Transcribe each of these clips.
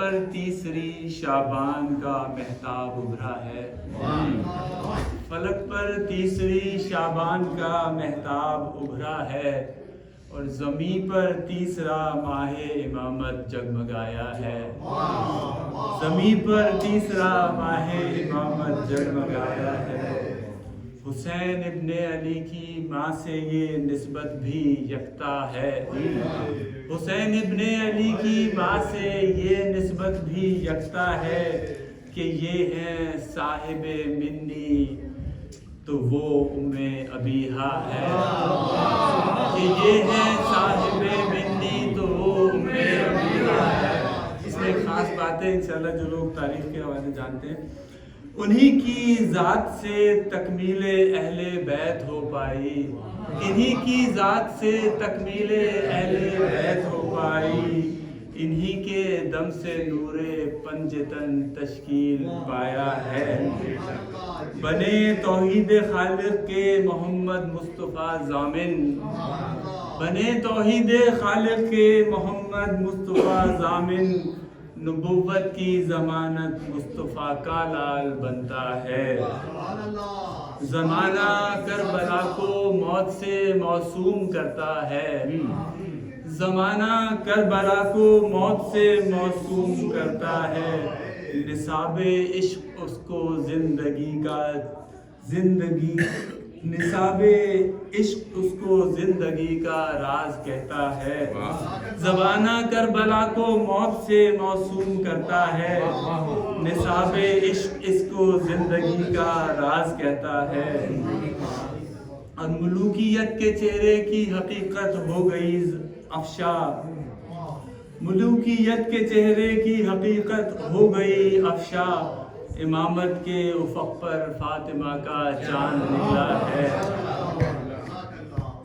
پر تیسری شعبان کا مہتاب ابھرا ہے، فلک پر تیسری شعبان کا مہتاب ابھرا ہے، اور زمین پر تیسرا ماہ امامت جگمگایا ہے، زمین پر تیسرا ماہ امامت جگمگایا ہے۔ حسین ابن علی کی ماں سے یہ نسبت بھی یکتا ہے، حسین ابن علی کی ماں سے یہ نسبت بھی یکتا ہے کہ یہ ہیں صاحب منی تو وہ ام ابیہا ہے، کہ یہ ہیں صاحب منی تو وہ ام ابیہا ہے۔ اس میں ایک خاص بات ہے، انشاءاللہ جو لوگ تاریخ کے حوالے جانتے ہیں، انہی کی ذات سے تکمیل اہل بیت ہو پائی، انہی کی ذات سے تکمیل اہل بیت ہو پائی، انہی کے دم سے نور پنجتن تشکیل پایا ہے۔ بنے توحید خالق کے محمد مصطفیٰ ضامن، بنے توحید خالق کے محمد مصطفیٰ ضامن، نبوت کی ضمانت مصطفیٰ کا لال بنتا ہے۔ زمانہ کربلا کو موت سے معصوم کرتا ہے، زمانہ کربلا کو موت سے معصوم کرتا ہے، نصاب عشق اس کو نصاب عشق اس کو زندگی کا راز کہتا ہے۔ زمانہ کربلا کو موت سے معصوم کرتا ہے، نصاب عشق اس کو زندگی کا راز کہتا ہے، اور ملوکیت کے چہرے کی حقیقت ہو گئی افشا، ملوکیت کے چہرے کی حقیقت ہو گئی افشا، امامت کے افق پر فاطمہ کا چاند نکلا ہے۔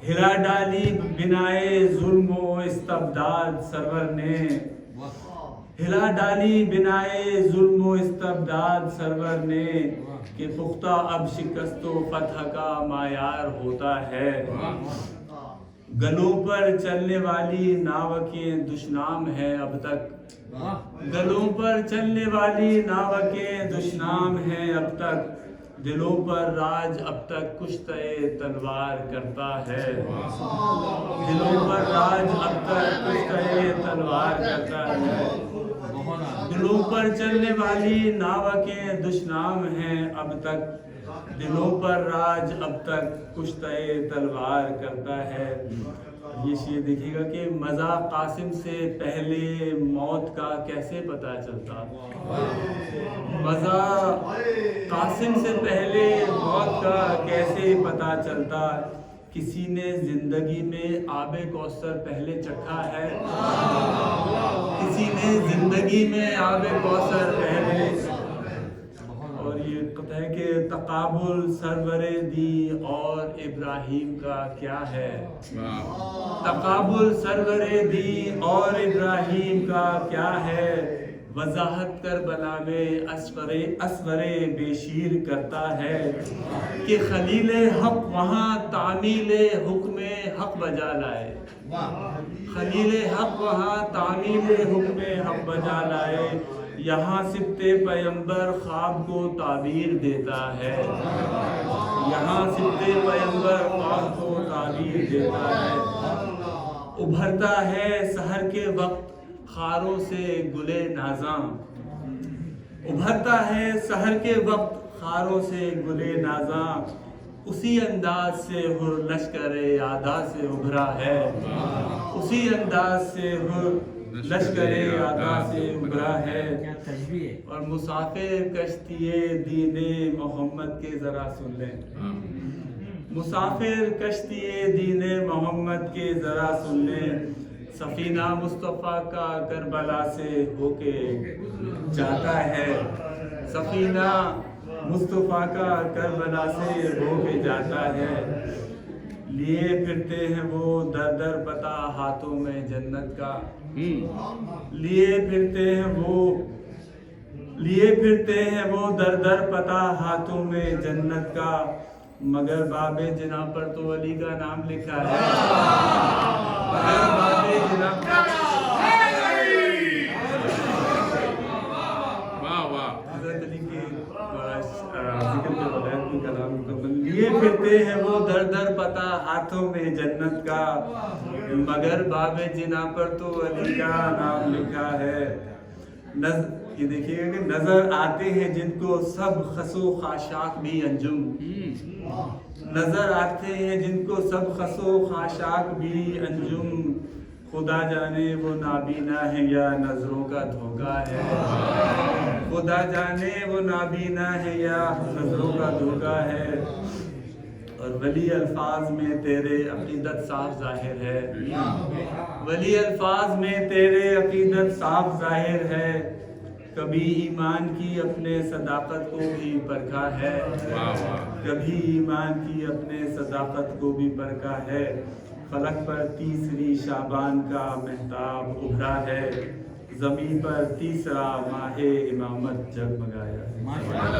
ہلا ڈالی بنائے ظلم و استبداد سرور نے، ہلا ڈالی بنائے ظلم و استبداد سرور نے، کہ پختہ اب شکست و فتح کا معیار ہوتا ہے۔ گلوں پر چلنے والی ناوکیں دشنام ہیں اب تک، گلوں پر چلنے والی ناوکیں دشنام ہیں اب تک، دلوں پر راج اب تک کشتۂ تلوار کرتا ہے، دلوں پر راج اب تک کشتۂ تلوار کرتا ہے۔ دلوں پر چلنے والی ناوکیں دشنام ہیں اب تک، دلوں پر راج اب تک کشتۂ تلوار کرتا ہے۔ یہ شعر دیکھیے گا کہ مزہ قاسم سے پہلے موت کا کیسے پتہ چلتا، مزہ قاسم سے پہلے موت کا کیسے پتہ چلتا، کسی نے زندگی میں آب کوثر پہلے چکھا ہے، کسی نے زندگی میں آب کوثر پہلے، اور یہ قطع ہے کہ تقابل سرور دی اور ابراہیم کا کیا ہے، تقابل سرور دی اور ابراہیم کا کیا ہے، وضاحت کربلا میں اصغر بے شیر کرتا ہے، کہ خلیل حق وہاں تعمیل حکم حق بجا لائے، خلیل حق وہاں تعمیل حکم حق بجا لائے، یہاں سبط پیمبر خواب کو تعبیر دیتا ہے، یہاں سبط پیمبر خواب کو تعبیر دیتا ہے، ابھرتا ہے سحر کے وقت خاروں سے گلے نازاں، ابھرتا ہے سحر کے وقت خاروں سے گلے نازاں، اسی انداز سے ہر لشکر اعدا سے ابھرا ہے، اسی انداز سے ہر لشکر اعدا سے ابھرا ہے۔ اور مسافر کشتی دین محمد کے ذرا سن لیں، مسافر کشتی دین محمد کے ذرا سن لیں، سفینہ مصطفیٰ کا کربلا سے ہو کے جاتا ہے، سفینہ مصطفیٰ کا کربلا سے ہو کے جاتا ہے، لیے پھرتے ہیں وہ در در پتہ ہاتھوں میں جنت کا، لیے پھرتے ہیں وہ در در پتہ ہاتھوں میں جنت کا، مگر باب جناح پر تو علی کا نام لکھا ہے، مگر باب جناح لیے پھرتے ہیں وہ در در پتا ہاتھوں میں جنت کا، مگر باب جنا پر تو علی کا نام لکھا ہے۔ یہ دیکھیے گا کہ نظر آتے ہیں جن کو سب خس و خاشاک بھی انجم، نظر آتے ہیں جن کو سب خس و خاشاک بھی انجم، خدا جانے وہ نابینا ہے یا نظروں کا دھوکہ ہے، خدا جانے وہ نابینا ہے یا نظروں کا دھوکہ ہے۔ اور ولی الفاظ میں تیرے عقیدت صاف ظاہر ہے، ولی الفاظ میں تیرے عقیدت صاف ظاہر ہے، کبھی ایمان کی اپنے صداقت کو بھی پرکھا ہے، کبھی ایمان کی اپنے صداقت کو بھی پرکھا ہے، فلک پر تیسری شعبان کا مہتاب ابھرا ہے، زمین پر تیسرا ماہ امامت جگمگایا ہے۔